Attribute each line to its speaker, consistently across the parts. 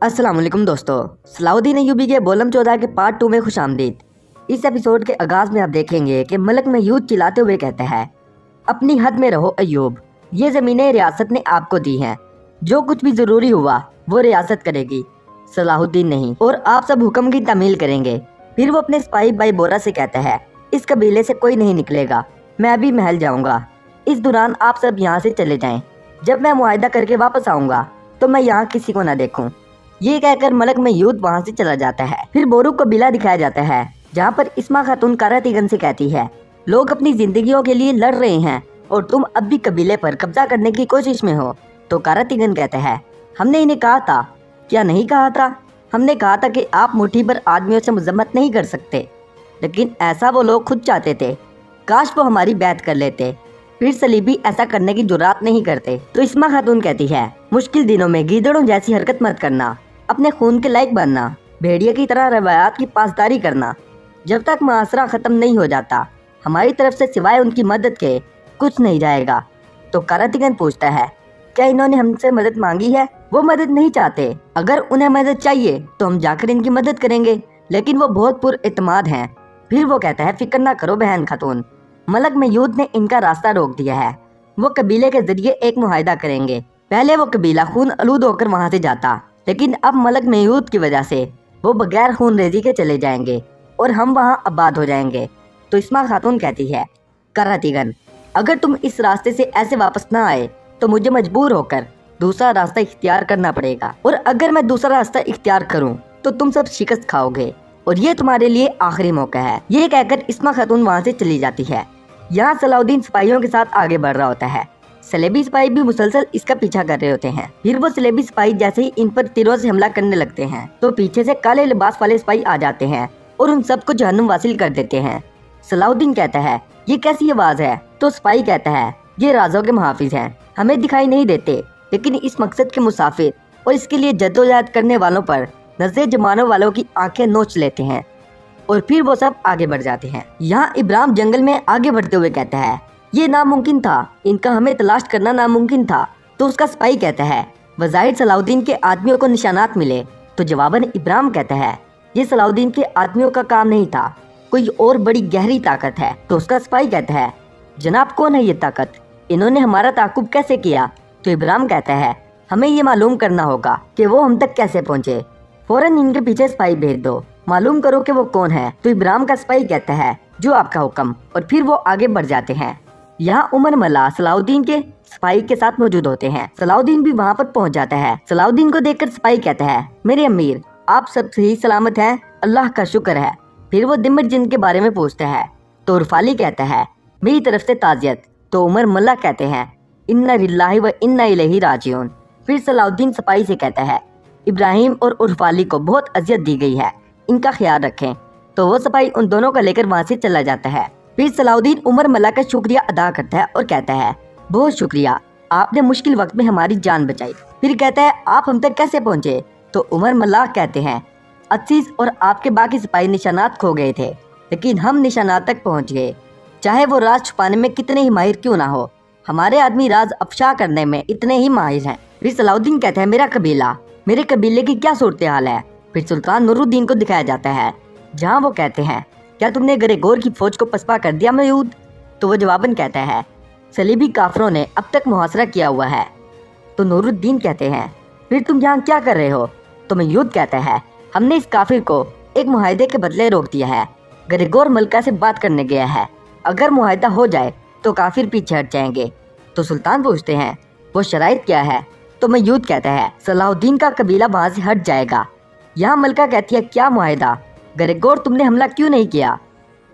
Speaker 1: अस्सलाम वालेकुम दोस्तों, सलाउद्दीन अय्यूबी के बोलम 14 के पार्ट 2 में खुश आमदीद। इस एपिसोड के आगाज में आप देखेंगे कि मलक मयूद चिल्लाते हुए कहता है, अपनी हद में रहो अय्यूब, ये ज़मीनें रियासत ने आपको दी हैं, जो कुछ भी ज़रूरी हुआ वो रियासत करेगी, सलाहुद्दीन नहीं, और आप सब हुक्म की तामील करेंगे। फिर वो अपने सिपाही भाई बोरा से कहता है, इस कबीले से कोई नहीं निकलेगा, मैं अभी महल जाऊँगा, इस दौरान आप सब यहाँ से चले जाएँ, जब मैं मुआहदा करके वापस आऊँगा तो मैं यहाँ किसी को न देखूँ। ये कहकर मलक मयूद वहाँ से चला जाता है। फिर बोरू कबीला दिखाया जाता है, जहाँ पर इस्मा खातून कारातीगन से कहती है, लोग अपनी जिंदगियों के लिए लड़ रहे हैं और तुम अब भी कबीले पर कब्जा करने की कोशिश में हो। तो कारातीगन कहता है, हमने इन्हें कहा था, क्या नहीं कहा था? हमने कहा था कि आप मुट्ठी भर आदमियों से मजम्मत नहीं कर सकते, लेकिन ऐसा वो लोग खुद चाहते थे। काश वो हमारी बैत कर लेते, फिर सलीबी ऐसा करने की जुर्रात नहीं करते। तो इस्मा खातून कहती है, मुश्किल दिनों में गीदड़ों जैसी हरकत मत करना, अपने खून के लायक बनना, भेड़िए की तरह रवायात की पासदारी करना। जब तक मुआसरा ख़त्म नहीं हो जाता, हमारी तरफ से सिवाय उनकी मदद के कुछ नहीं जाएगा। तो कारातीगन पूछता है, क्या इन्होंने हमसे मदद मांगी है? वो मदद नहीं चाहते, अगर उन्हें मदद चाहिए तो हम जाकर इनकी मदद करेंगे, लेकिन वो बहुत पुरएतमाद हैं। फिर वो कहता है, फिक्र ना करो बहन खातून, मलक मयूद ने इनका रास्ता रोक दिया है, वो कबीले के जरिए एक मुआहदा करेंगे। पहले वो कबीला खून आलूद होकर वहाँ से जाता, लेकिन अब मलक मयूद की वजह से वो बगैर खून रेजी के चले जाएंगे और हम वहाँ आबाद हो जाएंगे। तो इस्मा खातून कहती है, कारातीगन, अगर तुम इस रास्ते से ऐसे वापस ना आए तो मुझे मजबूर होकर दूसरा रास्ता इख्तियार करना पड़ेगा, और अगर मैं दूसरा रास्ता इख्तियार करूँ तो तुम सब शिकस्त खाओगे और ये तुम्हारे लिए आखिरी मौका है। ये कहकर इस्मा खातून वहाँ से चली जाती है। यहाँ सलाउद्दीन सिपाहियों के साथ आगे बढ़ रहा होता है। सलेबी सिपाही भी मुसलसल इसका पीछा कर रहे होते हैं। फिर वो सलेबी सिपाही जैसे ही इन पर तीरों से हमला करने लगते हैं तो पीछे से काले लिबास वाले सिपाही आ जाते हैं और उन सबको जहन्नुम वासिल कर देते हैं। सलाउद्दीन कहता है, ये कैसी आवाज है? तो सिपाही कहता है, ये राजों के मुहाफिज हैं, हमें दिखाई नहीं देते, लेकिन इस मकसद के मुसाफिर और इसके लिए जद्दोजहद करने वालों पर नजर जमाने वालों की आंखें नोच लेते हैं। और फिर वो सब आगे बढ़ जाते हैं। यहाँ इब्राहिम जंगल में आगे बढ़ते हुए कहता है, ये नामुमकिन था, इनका हमें तलाश करना नामुमकिन था। तो उसका सिपाही कहता है, वज़ाहिर सलाउद्दीन के आदमियों को निशानात मिले। तो जवाबन इब्राहिम कहता है, ये सलाउद्दीन के आदमियों का काम नहीं था, कोई और बड़ी गहरी ताकत है। तो उसका सिपाही कहता है, जनाब कौन है ये ताकत? इन्होंने हमारा ताकुब कैसे किया? तो इब्राहिम कहता है, हमें ये मालूम करना होगा कि वो हम तक कैसे पहुँचे, फौरन इनके पीछे सिपाही भेज दो, मालूम करो कि वो कौन है। तो इब्राहिम का सिपाही कहता है, जो आपका हुक्म, और फिर वो आगे बढ़ जाते हैं। यहाँ उमर मल्ला सलाउद्दीन के सिपाही के साथ मौजूद होते हैं। सलाउद्दीन भी वहाँ पर पहुँच जाता है। सलाउद्दीन को देखकर सिपाही कहता है, मेरे अमीर, आप सब सही सलामत हैं, अल्लाह का शुक्र है। फिर वो दिमर जिन के बारे में पूछता है। तो उर्फाली कहता है, मेरी तरफ से ताज़ियत। तो उमर मल्ला कहते हैं, इन्ना लिल्लाहि व इन्ना इलैहि राजिऊन। फिर सलाउद्दीन सिपाही से कहता है, इब्राहिम और उर्फाली को बहुत अजियत दी गई है, इनका ख्याल रखें। तो वो सिपाही उन दोनों को लेकर वहाँ से चला जाता है। फिर सलाउद्दीन उमर मल्ला का शुक्रिया अदा करता है और कहता है, बहुत शुक्रिया, आपने मुश्किल वक्त में हमारी जान बचाई। फिर कहता है, आप हम तक कैसे पहुँचे? तो उमर मल्ला कहते हैं, असीस और आपके बाकी सिपाही निशानात खो गए थे, लेकिन हम निशानात तक पहुँच गए। चाहे वो राज छुपाने में कितने ही माहिर क्यों ना हो, हमारे आदमी राज अफशा करने में इतने ही माहिर हैं। फिर सलाउद्दीन कहता है, मेरा कबीला, मेरे कबीले की क्या सूरत हाल है? फिर सुल्तान नूरुद्दीन को दिखाया जाता है, जहाँ वो कहते हैं, क्या तुमने गरेगोर की फौज को पसपा कर दिया मयूद? तो वो जवाबन कहता है, सलीबी काफरों ने अब तक मुहासरा किया हुआ है। तो नूरुद्दीन कहते हैं, फिर तुम यहाँ क्या कर रहे हो? तो मयूद कहता है, हमने इस काफिर को एक मुआहदे के बदले रोक दिया है, गरेगोर मलका से बात करने गया है, अगर मुआहदा हो जाए तो काफिर पीछे हट जाएंगे। तो सुल्तान पूछते हैं, वो शराइत क्या है? तो मयूद कहता है, सलाहुद्दीन का कबीला वहाँ से हट जाएगा। यहाँ मलका कहती है, क्या मुआहदा? गरेगोर तुमने हमला क्यों नहीं किया?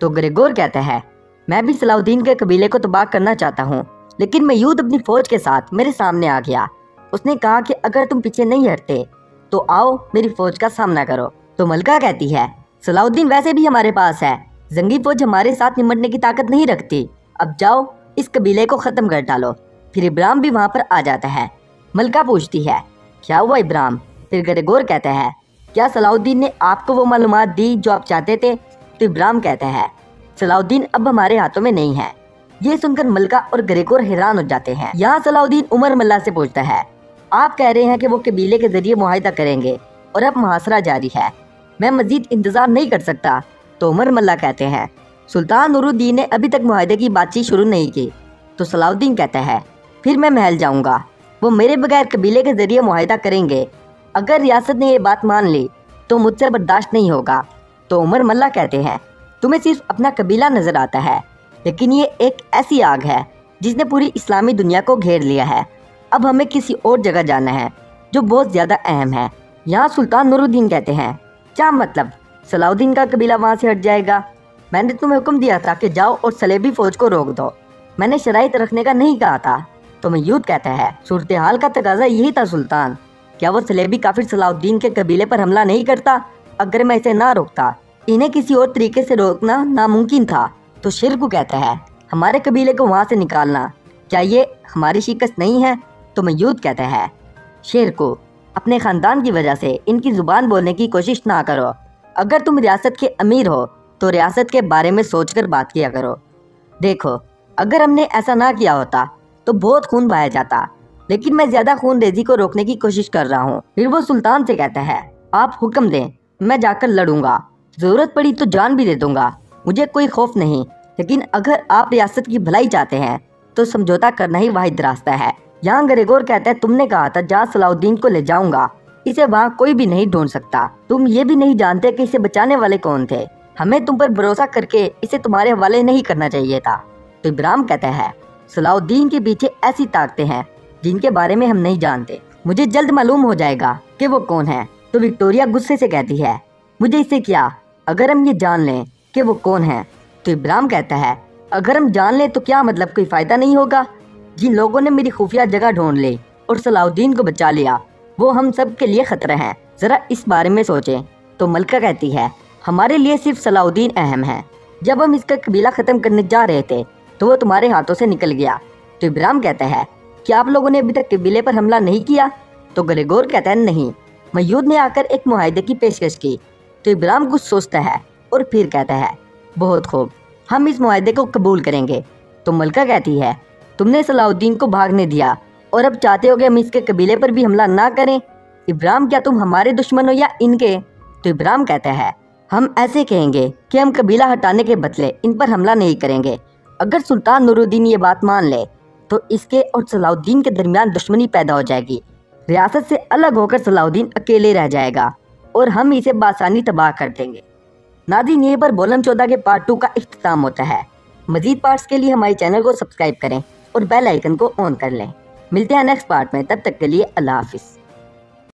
Speaker 1: तो गरेगोर कहता है, मैं भी सलाहुद्दीन के कबीले को तबाह करना चाहता हूँ, लेकिन मयूद अपनी फौज के साथ मेरे सामने आ गया। उसने कहा कि अगर तुम पीछे नहीं हटते तो आओ मेरी फौज का सामना करो। तो मलका कहती है, सलाहुद्दीन वैसे भी हमारे पास है, जंगी फौज हमारे साथ निमटने की ताकत नहीं रखती, अब जाओ इस कबीले को ख़त्म कर डालो। फिर इब्राहिम भी वहाँ पर आ जाता है। मलका पूछती है, क्या हुआ इब्राहिम? फिर गरेगोर कहता है, क्या सलाहुद्दीन ने आपको वो मालूमात दी जो आप चाहते थे? तो इब्राहिम कहता है, सलाहुद्दीन अब हमारे हाथों में नहीं है। ये सुनकर मलका और गरेगोर हैरान हो जाते हैं। यहाँ सलाहुद्दीन उमर मल्ला से पूछता है, आप कह रहे हैं कि वो कबीले के जरिए मुआहिदा करेंगे, और अब मुहासरा जारी है। मैं मजीद इंतज़ार नहीं कर सकता। तो उमर मल्ला कहते हैं, सुल्तान नूरुद्दीन ने अभी तक मुआहदे की बातचीत शुरू नहीं की। तो सलाउद्दीन कहता है, फिर मैं महल जाऊंगा। वो मेरे बगैर कबीले के जरिए मुआहदा करेंगे। अगर रियासत ने ये बात मान ली तो मुझसे बर्दाश्त नहीं होगा। तो उमर मल्ला कहते हैं, तुम्हें सिर्फ अपना कबीला नजर आता है, लेकिन ये एक ऐसी आग है जिसने पूरी इस्लामी दुनिया को घेर लिया है। अब हमें किसी और जगह जाना है जो बहुत ज़्यादा अहम है। यहाँ सुल्तान नूरुद्दीन कहते हैं, क्या मतलब? सलाउद्दीन का कबीला वहाँ से हट जाएगा? मैंने तुम्हें हुक्म दिया था कि जाओ और सलेबी फौज को रोक दो। मैंने शराइत रखने का नहीं कहा था। तो मयूद कहता है, सूरत हाल का तकाजा यही था सुल्तान। क्या वो सलेबी काफिर सलाउद्दीन के कबीले पर हमला नहीं करता? अगर मैं इसे ना रोकता, इन्हें किसी और तरीके से रोकना नामुमकिन था। तो शिरकू कहता है, हमारे कबीले को वहाँ से निकालना, क्या ये हमारी शिकस्त नहीं है? तो मयूद कहता है, शिरकू, अपने ख़ानदान की वजह से इनकी ज़ुबान बोलने की कोशिश ना करो। अगर तुम रियासत के अमीर हो तो रियासत के बारे में सोचकर बात किया करो। देखो, अगर हमने ऐसा ना किया होता तो बहुत खून बहाया जाता, लेकिन मैं ज़्यादा खून रेजी को रोकने की कोशिश कर रहा हूँ। फिर वो सुल्तान से कहता है, आप हुक्म दें, मैं जाकर लड़ूंगा। ज़रूरत पड़ी तो जान भी दे दूंगा। मुझे कोई खौफ नहीं, लेकिन अगर आप रियासत की भलाई चाहते हैं तो समझौता करना ही वाहिद रास्ता है। यहाँ ग्रेगोर कहता है, तुमने कहा था जहाँ सलाउद्दीन को ले जाऊंगा, इसे वहाँ कोई भी नहीं ढूंढ सकता। तुम ये भी नहीं जानते कि इसे बचाने वाले कौन थे। हमें तुम पर भरोसा करके इसे तुम्हारे हवाले नहीं करना चाहिए था। तो इब्राहिम कहता है, सलाउद्दीन के पीछे ऐसी ताकतें हैं जिनके बारे में हम नहीं जानते। मुझे जल्द मालूम हो जाएगा कि वो कौन है। तो विक्टोरिया गुस्से से कहती है, मुझे इससे क्या, अगर हम ये जान लें कि वो कौन है। तो इब्राहिम कहता है, अगर हम जान लें तो क्या मतलब, कोई फ़ायदा नहीं होगा। जिन लोगों ने मेरी खुफिया जगह ढूंढ ली और सलाउद्दीन को बचा लिया, वो हम सब के लिए खतरा है। ज़रा इस बारे में सोचें। तो मलका कहती है, हमारे लिए सिर्फ सलाउद्दीन अहम है। जब हम इसका कबीला ख़त्म करने जा रहे थे तो वो तुम्हारे हाथों से निकल गया। तो इब्राहिम कहता है, क्या आप लोगों ने अभी तक कबीले पर हमला नहीं किया? तो ग्रेगोर कहता है, नहीं। मयूद ने आकर एक मुआहदे की पेशकश की। तो इब्राहिम कुछ सोचता है और फिर कहता है, बहुत खूब, हम इस मुआहदे को कबूल करेंगे। तो मलका कहती है, तुमने सलाउद्दीन को भागने दिया और अब चाहते हो कि हम इसके कबीले पर भी हमला ना करें। इब्राहिम, क्या तुम हमारे दुश्मन हो या इनके? तो इब्राहिम कहता है, हम ऐसे कहेंगे कि हम कबीला हटाने के बदले इन पर हमला नहीं करेंगे। अगर सुल्तान नूरुद्दीन ये बात मान ले तो इसके और सलाउद्दीन के दरमियान दुश्मनी पैदा हो जाएगी। रियासत से अलग होकर सलाउद्दीन अकेले रह जाएगा और हम इसे बासानी तबाह कर देंगे। नाज़रीन, यहीं पर बोलम 14 के पार्ट 2 का इख्तिताम होता है। मज़ीद पार्ट्स के लिए हमारे चैनल को सब्सक्राइब करें और बेल आइकन को ऑन कर लें। मिलते हैं नेक्स्ट पार्ट में, तब तक के लिए अल्लाह हाफिज़।